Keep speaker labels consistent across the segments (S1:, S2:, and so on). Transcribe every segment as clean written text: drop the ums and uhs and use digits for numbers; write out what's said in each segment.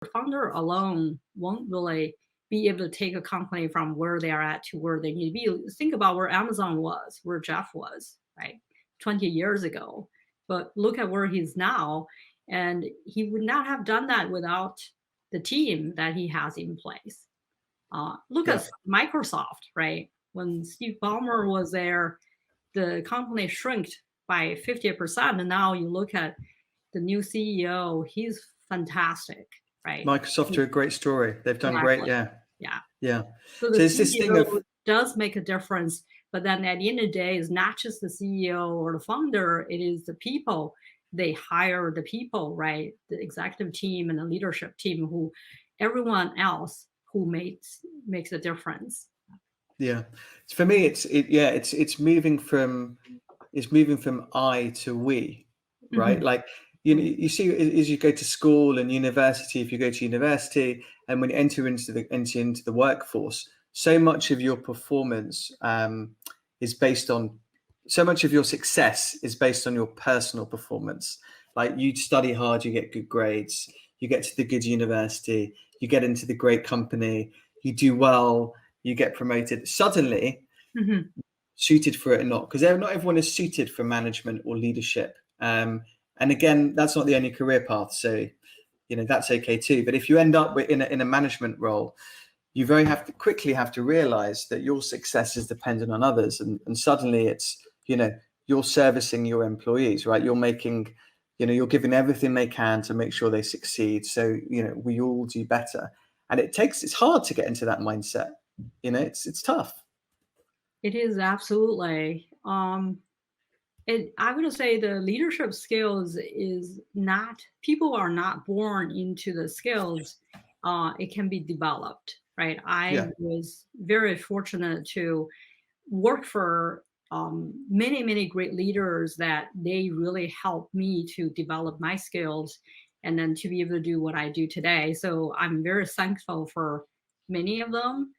S1: founder alone won't really be able to take a company from where they are at to where they need to be. Think about where Amazon was, where Jeff was, right? 20 years ago. But look at where he's now. And he would not have done that without the team that he has in place. Look
S2: Yeah.
S1: at Microsoft, right? When Steve Ballmer was there, the company shrinked by 50%. And now you look at the new CEO, he's fantastic, right?
S2: Microsoft are a great story. They've done great.
S1: Exactly.
S2: Yeah.
S1: Yeah.
S2: Yeah.
S1: So the
S2: So it's this thing
S1: CEO
S2: of,
S1: does make a difference, but then at the end of the day, it's not just the CEO or the founder, it is the people. They hire the people, right? The executive team and the leadership team who everyone else who makes a difference.
S2: yeah. For me, it's moving from I to we, right?
S1: Mhm.
S2: Like, you see, as you go to school and university, if you go to university and when you enter into the workforce, so much of your performance is based on, so much of your success is based on your personal performance. Like, you study hard, you get good grades, you get to the good university, you get into the great company, you do well, you get promoted. Suddenly,
S1: Mhm.
S2: suited for it or not, because not everyone is suited for management or leadership. And again, that's not the only career path, so that's okay too. But if you end up in a management role, you quickly have to realize that your success is dependent on others, and suddenly it's you're servicing your employees, right? You're making you're giving everything they can to make sure they succeed, so we all do better. And it's hard to get into that mindset. It's tough.
S1: It is absolutely. I would say the leadership skills is not, people are not born into the skills. It can be developed, right? I
S2: Yeah.
S1: was very fortunate to work for many, many great leaders that they really helped me to develop my skills and then to be able to do what I do today. So I'm very thankful for many of them.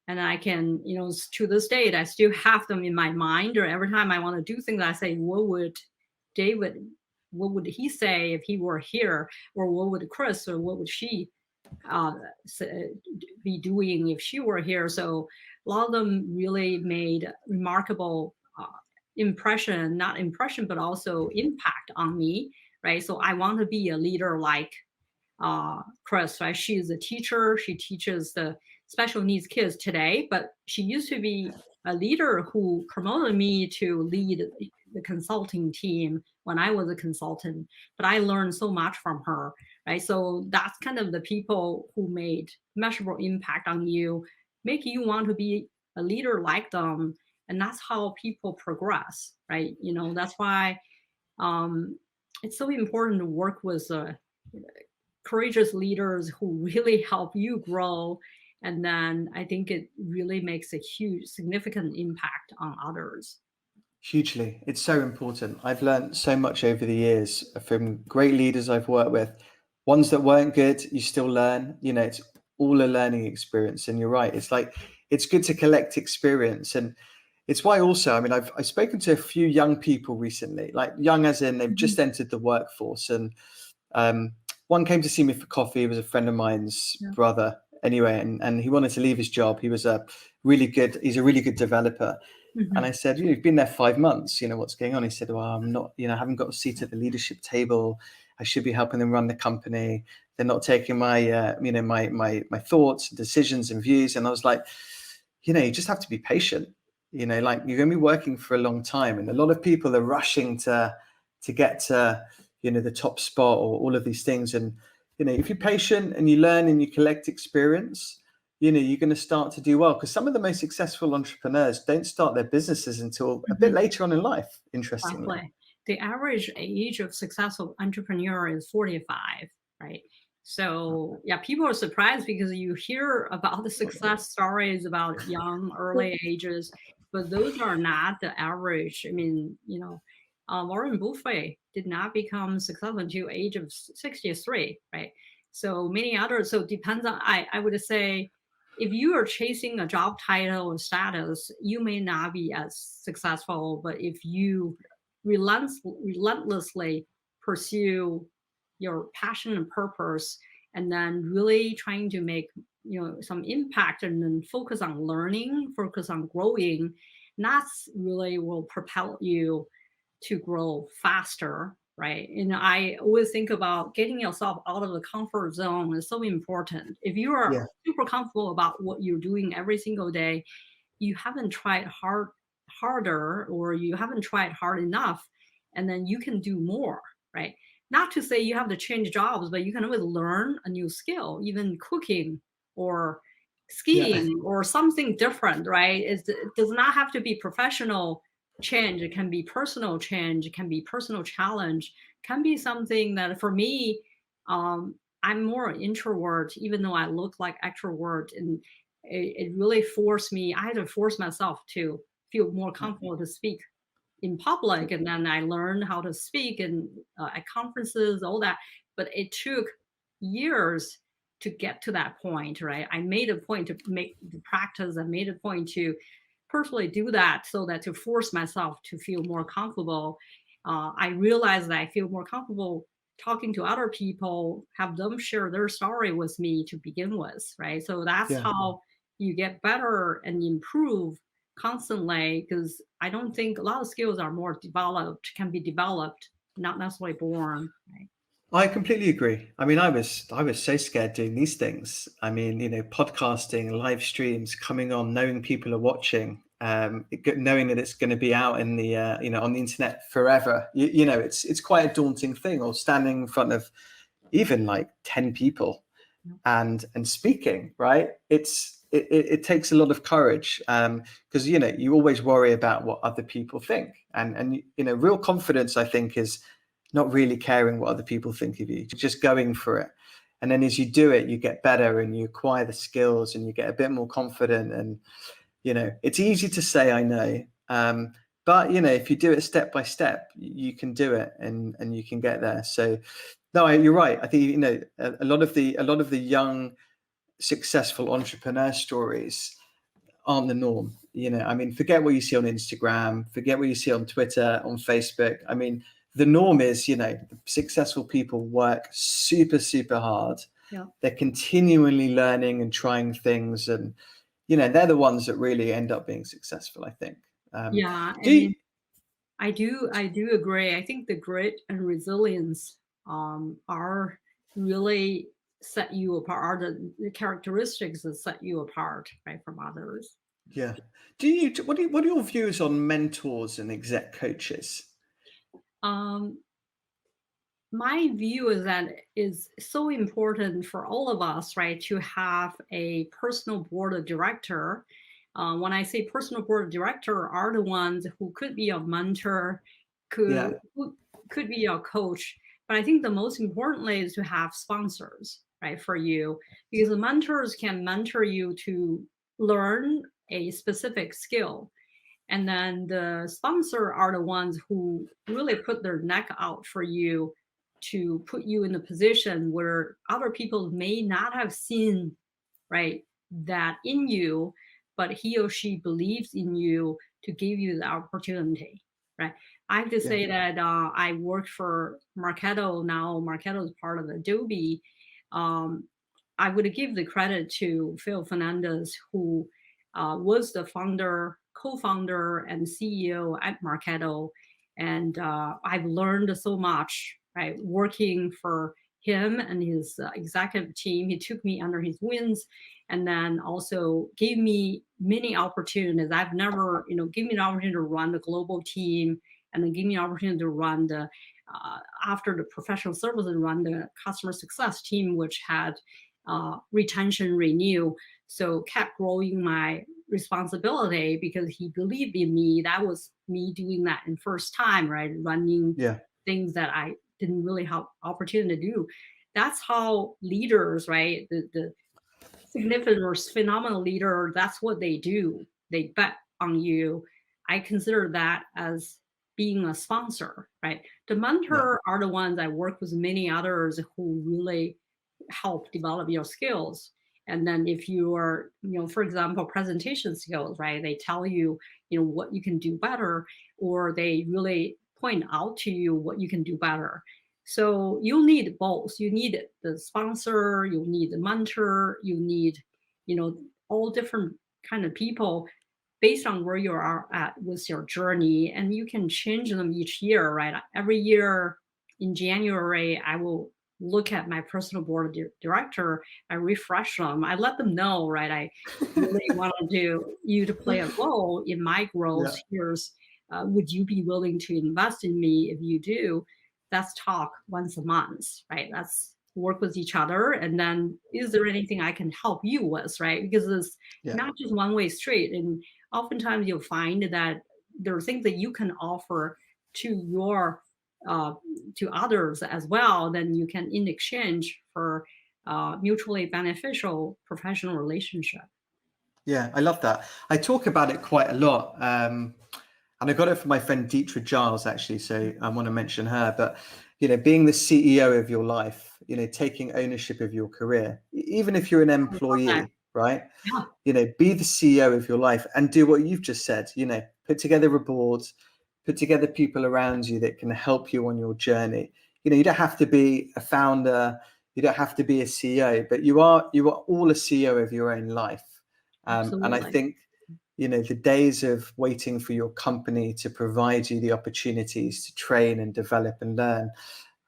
S1: And I can, to this date, I still have them in my mind, or every time I want to do things, I say, David, what would he say if he were here? Or what would Chris, or what would she uh, be doing if she were here? So a lot of them really made remarkable not impression, but also impact on me, right? So I want to be a leader like Chris, right? She's a teacher. She teaches the special needs kids today, but she used to be a leader who promoted me to lead the consulting team when I was a consultant. But I learned so much from her, right? So that's kind of the people who made measurable impact on you, make you want to be a leader like them. And that's how people progress, right? That's why it's so important to work with courageous leaders who really help you grow. And then I think it really makes a huge, significant impact on others.
S2: Hugely. It's so important. I've learned so much over the years from great leaders I've worked with. Ones that weren't good, you still learn. It's all a learning experience. And you're right. It's like, it's good to collect experience. And it's why also, I mean, I've spoken to a few young people recently, like young as in they've
S1: Mhm.
S2: just entered the workforce. And one came to see me for coffee. He was a friend of mine's
S1: Yeah.
S2: brother anyway, and he wanted to leave his job. He's a really good developer. And
S1: Mhm.
S2: I said, you've been there 5 months, what's going on? He said, well, I'm not, I haven't got a seat at the leadership table. I should be helping them run the company. They're not taking my, my thoughts, decisions and views. And I was like, you just have to be patient. Like, you're going to be working for a long time. And a lot of people are rushing to get to, the top spot or all of these things. And, if you're patient and you learn and you collect experience, you're going to start to do well, because some of the most successful entrepreneurs don't start their businesses until a bit
S1: Mhm.
S2: later on in life, interestingly.
S1: Exactly. The average age of successful entrepreneur is 45, right? So yeah, people are surprised because you hear about the success stories about young, early ages, but those are not the average. I mean, Warren Buffett did not become successful until age of 63, right? So many others. So it depends on. I would say, if you are chasing a job title or status, you may not be as successful. But if you relentlessly pursue your passion and purpose, and then really trying to make, some impact, and then focus on learning, focus on growing. And that's really will propel you to grow faster, right? And I always think about getting yourself out of the comfort zone is so important. If you are
S2: Yeah.
S1: super comfortable about what you're doing every single day, you haven't tried harder, or you haven't tried hard enough, and then you can do more, right? Not to say you have to change jobs, but you can always learn a new skill, even cooking or
S2: Yeah.
S1: skiing or something different, right? It does not have to be professional change. It can be personal change. It can be personal challenge. It can be something that for me, I'm more introvert, even though I look like extrovert, and it really forced me. I had to force myself to feel more comfortable to speak in public, and then I learned how to speak and at conferences, all that. But it took years to get to that point, right? I made a point to make the practice. I made a point to personally do that, so that to force myself to feel more comfortable. I realized that I feel more comfortable talking to other people, have them share their story with me to begin with, right? So that's
S2: Yeah.
S1: how you get better and improve constantly, because I don't think a lot of skills are more developed, can be developed, not necessarily born. Right?
S2: I completely agree. I mean, I was so scared doing these things. I mean, podcasting, live streams, coming on, knowing people are watching, knowing that it's going to be out in the on the internet forever. It's quite a daunting thing. Or standing in front of even like 10 people and speaking. Right? It takes a lot of courage, because you always worry about what other people think, and real confidence, I think, is not really caring what other people think of you, just going for it. And then as you do it, you get better and you acquire the skills and you get a bit more confident. And, it's easy to say, I know. But, if you do it step by step, you can do it and you can get there. So, no, you're right. I think, a lot of the young, successful entrepreneur stories aren't the norm. I mean, forget what you see on Instagram, forget what you see on Twitter, on Facebook. I mean, the norm is, the successful people work super, super hard.
S1: Yeah.
S2: They're continually learning and trying things. And, they're the ones that really end up being successful, I think.
S1: Yeah. I
S2: Do you,
S1: mean, I do agree. I think the grit and resilience are really set you apart, are the characteristics that set you apart, right, from others.
S2: yeah. What are your views on mentors and exec coaches?
S1: Um, my view is that it's so important for all of us, right, to have a personal board of director. When I say personal board of director, are the ones who could be your mentor,
S2: Yeah.
S1: who could be your coach. But I think the most importantly is to have sponsors, right, for you, because the mentors can mentor you to learn a specific skill. And then the sponsor are the ones who really put their neck out for you to put you in a position where other people may not have seen, right, that in you, but he or she believes in you to give you the opportunity, right? I have to
S2: Yeah.
S1: say that I work for Marketo now. Marketo is part of Adobe. Um, I would give the credit to Phil Fernandez, who was the founder, co-founder, and CEO at Marketo. And I've learned so much, right, working for him and his executive team. He took me under his wings, and then also gave me many opportunities. I've never, give me an opportunity to run the global team, and then give me an opportunity to run the after the professional services, run the customer success team, which had retention renew. So kept growing my responsibility because he believed in me. That was me doing that in first time, right? Running
S2: Yeah.
S1: things that I didn't really have opportunity to do. That's how leaders, right? The significant or phenomenal leader, that's what they do. They bet on you. I consider that as being a sponsor, right? The
S2: Yeah.
S1: mentor are the ones I work with many others who really help develop your skills. And then if you are, for example, presentation skills, right? They tell you, what you can do better, or they really point out to you what you can do better. So you need both. You need the sponsor, you need the mentor, you need, all different kind of people based on where you are at with your journey, and you can change them each year, right? Every year in January, I will look at my personal board of director. I refresh them. I let them know, right? I really want to do you to play a role in my growth.
S2: Yeah.
S1: Here's, would you be willing to invest in me? If you do, let's talk once a month, right? Let's work with each other. And then, is there anything I can help you with, right? Because it's
S2: Yeah.
S1: not just one way street. And oftentimes you'll find that there are things that you can offer to your uh, to others as well. Then you can in exchange for mutually beneficial professional relationship.
S2: Yeah, I love that. I talk about it quite a lot. And I got it from my friend Dietra Giles, actually. So I want to mention her. But, being the CEO of your life, taking ownership of your career, even if you're an
S1: I love that.
S2: employee, right?
S1: Yeah,
S2: Be the CEO of your life and do what you've just said, put together a board, put together people around you that can help you on your journey. You don't have to be a founder, you don't have to be a CEO, but you are all a CEO of your own life. And I
S1: absolutely.
S2: think, the days of waiting for your company to provide you the opportunities to train and develop and learn,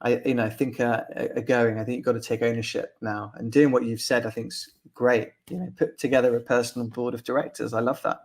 S2: I think are going. I think you've got to take ownership now, and doing what you've said, I think is great. Put together a personal board of directors. I love that.